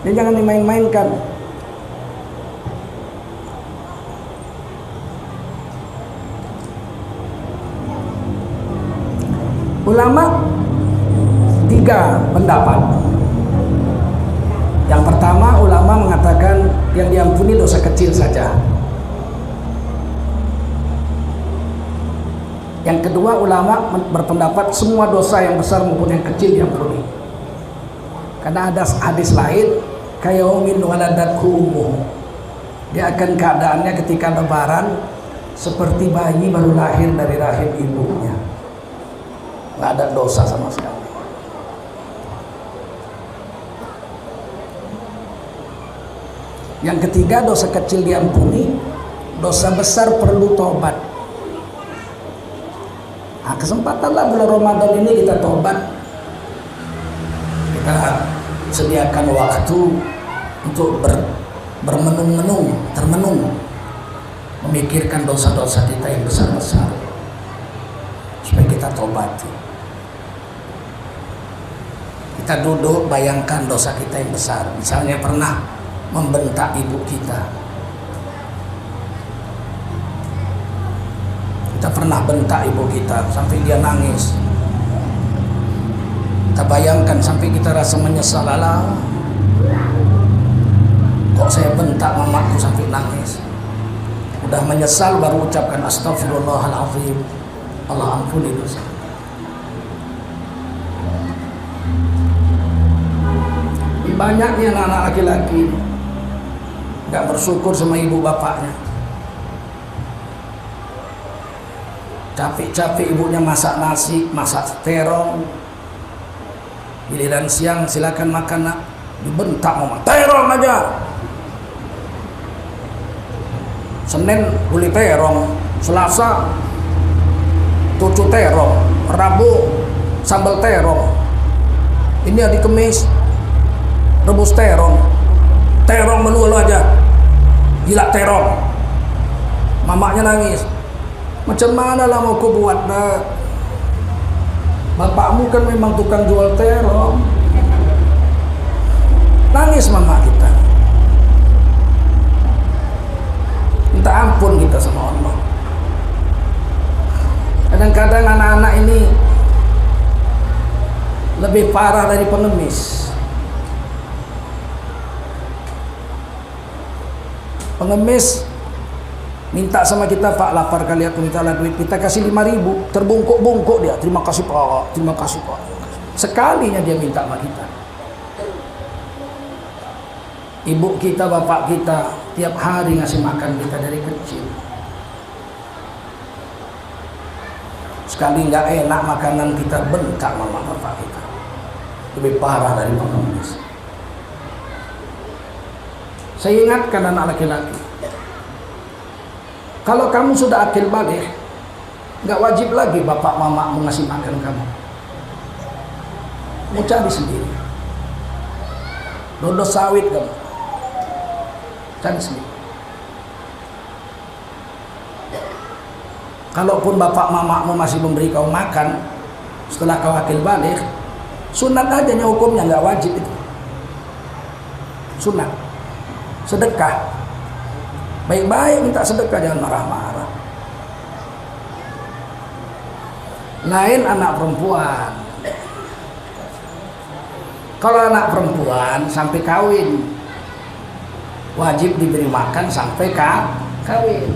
Dia jangan dimain-mainkan. Ulama 3 pendapat. Yang pertama, ulama mengatakan yang diampuni dosa kecil saja. Yang kedua, ulama berpendapat semua dosa yang besar maupun yang kecil diampuni. Karena ada hadis lain, kayaumin waladathu ummuh. Dia akan keadaannya ketika lebaran seperti bayi baru lahir dari rahim ibunya. Nggak ada dosa sama sekali. Yang ketiga, dosa kecil diampuni, dosa besar perlu tobat. Nah, kesempatanlah bulan Ramadan ini kita tobat. Kita sediakan waktu untuk bermenung-menung, termenung, memikirkan dosa-dosa kita yang besar-besar, supaya kita tobati. Kita duduk, bayangkan dosa kita yang besar. Misalnya pernah membentak ibu kita. Kita pernah bentak ibu kita sampai dia nangis. Kita bayangkan sampai kita rasa menyesal, alah, kok saya bentak mamaku sampai nangis. Udah menyesal baru ucapkan astagfirullahaladzim, Allah ampuni dosa. Banyaknya anak-anak laki-laki gak bersyukur sama ibu bapaknya. Capek-capek ibunya masak nasi, masak terong. Giliran siang silakan makan, nak. Dibentak mama, terong aja. Senin beli terong, Selasa cucu terong, Rabu sambal terong. Ini hari Kamis rebus terong. Terong melulu aja. Gila terong. Mamanya nangis. Macam mana lah mau ku buat, nak? Bapakmu kan memang tukang jual terong. Nangis mama kita. Minta ampun kita sama Allah. Kadang-kadang anak-anak ini lebih parah dari pengemis. Pengemis minta sama kita, Pak, lapar kali aku minta duit, kita kasih 5.000, terbungkuk-bungkuk dia, terima kasih Pak, terima kasih Pak. Sekalinya dia minta sama kita. Ibu kita, bapak kita tiap hari ngasih makan kita dari kecil. Sekali nggak enak makanan kita, bentak mama bapak kita. Lebih parah dari pengemis. Saya ingatkan anak laki-laki, kalau kamu sudah akil baligh, nggak wajib lagi bapak mama mengasih makan kamu. Mau cari sendiri. Dodo sawit kamu, cari sendiri. Kalaupun bapak mamamu masih memberi kau makan setelah kau akil baligh, sunat aja hukumnya, nggak wajib itu. Sunat. Sedekah. Baik-baik minta sedekah, jangan marah-marah. Lain anak perempuan. Kalau anak perempuan sampai kawin, wajib diberi makan sampai kawin.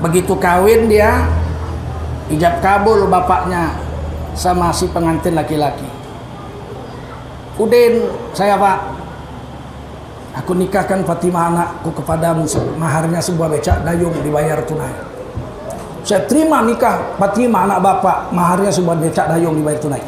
Begitu kawin dia ijab kabul bapaknya sama si pengantin laki-laki. Udin, saya Pak, aku nikahkan Fatimah anakku kepadamu, maharnya sebuah becak dayung dibayar tunai. Saya terima nikah Fatimah anak bapak, maharnya sebuah becak dayung dibayar tunai.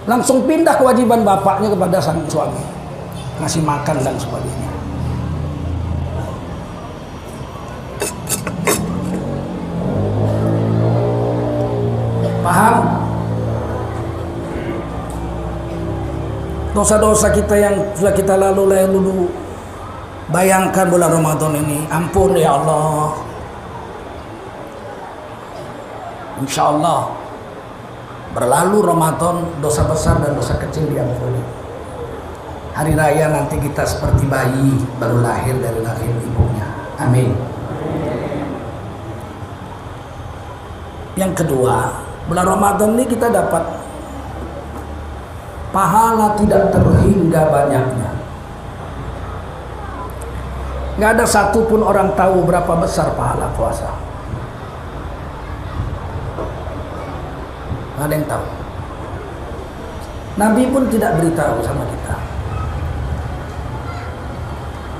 Langsung pindah kewajiban bapaknya kepada sang suami, ngasih makan dan sebagainya. Paham? Dosa-dosa kita yang sudah kita lalu, bayangkan bulan Ramadan ini, ampun ya Allah. Insya Allah Berlalu Ramadan, dosa besar dan dosa kecil diampuni. Hari raya nanti kita seperti bayi baru lahir dari rahim ibunya. Amin. Yang kedua, bulan Ramadan ini kita dapat pahala tidak terhingga banyaknya. Nggak ada satupun orang tahu berapa besar pahala puasa. Nggak ada yang tahu. Nabi pun tidak beritahu sama kita.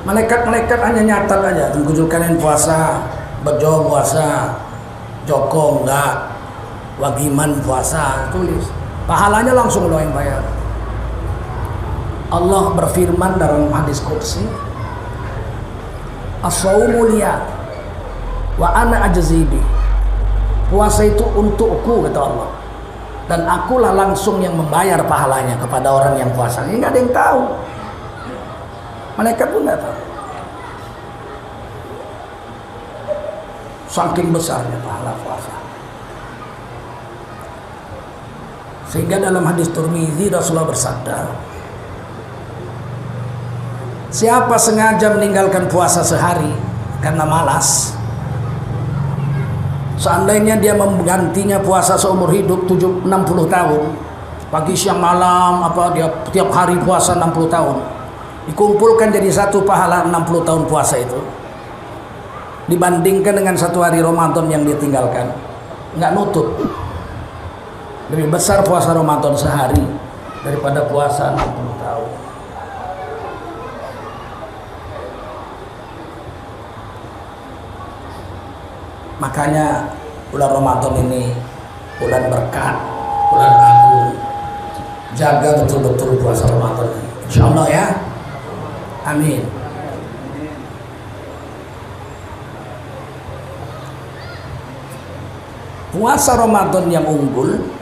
Malaikat-malaikat hanya nyatat aja, tunjukkan yang puasa, bejo puasa, Joko enggak, Wagiman puasa, tulis. Pahalanya langsung lo yang bayar. Allah berfirman dalam hadis qudsi, as-shaumu liya wa ana ajzi bi. Puasa itu untukku, kata Allah, dan akulah langsung yang membayar pahalanya kepada orang yang puasa. Ini nggak ada yang tahu. Malaikat pun nggak tahu. Saking besarnya pahala puasa. Sehingga dalam hadis Tirmidzi Rasulullah bersabda, siapa sengaja meninggalkan puasa sehari karena malas, seandainya dia menggantinya puasa seumur hidup 60 tahun, pagi siang malam dia tiap hari puasa 60 tahun, dikumpulkan jadi satu pahala 60 tahun puasa itu, dibandingkan dengan satu hari Ramadan yang ditinggalkan, nggak nutut. Lebih besar puasa Ramadan sehari daripada puasa 60 tahun. Makanya bulan Ramadan ini bulan berkah, bulan agung. Jaga betul-betul puasa Ramadan ini, insya Allah ya. Amin. Puasa Ramadan yang unggul,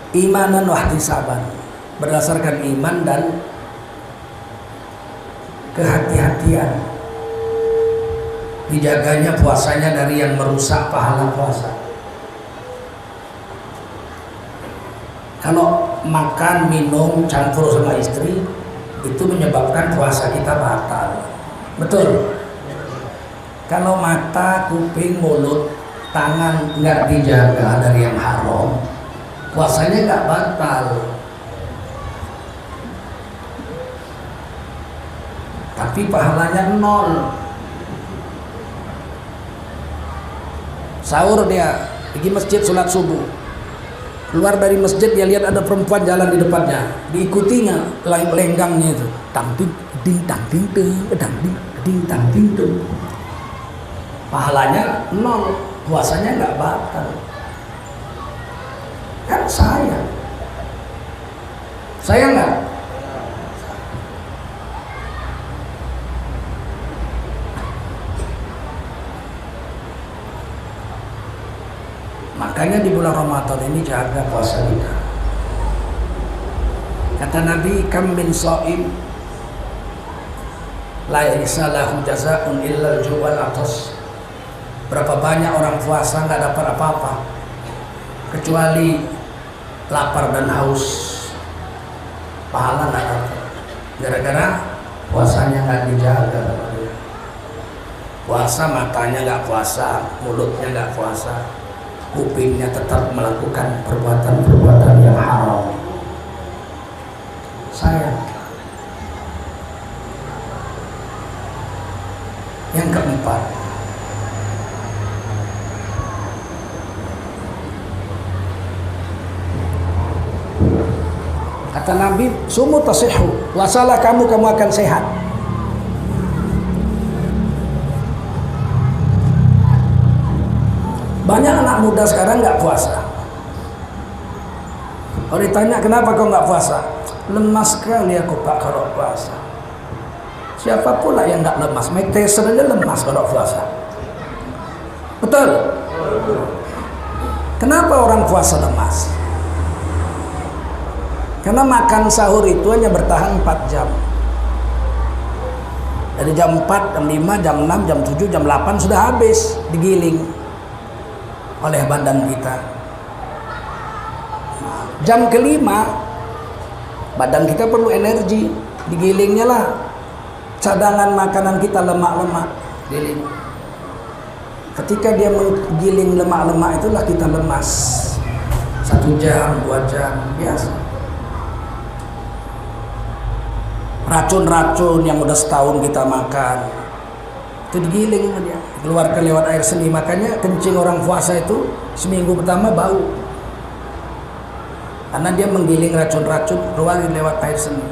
imanan wahtisaban, berdasarkan iman dan kehati-hatian. Dijaganya puasanya dari yang merusak pahala puasa. Kalau makan, minum, campur sama istri, itu menyebabkan puasa kita batal. Betul? Kalau mata, kuping, mulut, tangan nggak dijaga dari yang haram, puasanya nggak batal. Tapi pahalanya nol. Sahur dia pergi masjid sholat subuh, keluar dari masjid dia lihat ada perempuan jalan di depannya, diikutinya lenggangnya itu, tamping ding tamping ding tamping ding tamping ding. Pahalanya nol, puasanya nggak batal. Kan sayang nggak? Makanya di bulan Ramadan ini jaga puasa kita. Kata Nabi, kam min shaim la yasalahu jazaa'un illa al-ju' wal 'atas. Berapa banyak orang puasa nggak dapat apa-apa kecuali lapar dan haus. Pahala nggak dapat gara-gara puasanya nggak dijaga. Puasa matanya nggak puasa, mulutnya nggak puasa, kupingnya tetap melakukan perbuatan-perbuatan yang haram. Sayang. Yang keempat, kata Nabi, sumu tasihhu, puasalah kamu akan sehat. Banyak anak muda sekarang nggak puasa. Kalau ditanya kenapa kau nggak puasa, lemas sekali aku pak kalau puasa. Siapa pula yang nggak lemas? Mike Tyson aja lemas kalau puasa. Betul? Kenapa orang puasa lemas? Karena makan sahur itu hanya bertahan 4 jam. Dari jam 4, jam 5, jam 6, jam 7, jam 8 sudah habis digiling. oleh badan kita. Jam kelima, badan kita perlu energi, digilingnya lah cadangan makanan kita, lemak-lemak, giling. Ketika dia menggiling lemak-lemak itulah kita lemas. 1 jam, 2 jam, biasa. Racun-racun yang udah setahun kita makan, itu digiling sama dia, keluarkan lewat air seni. Makanya kencing orang puasa itu seminggu pertama bau, karena dia menggiling racun-racun, keluarin lewat air seni.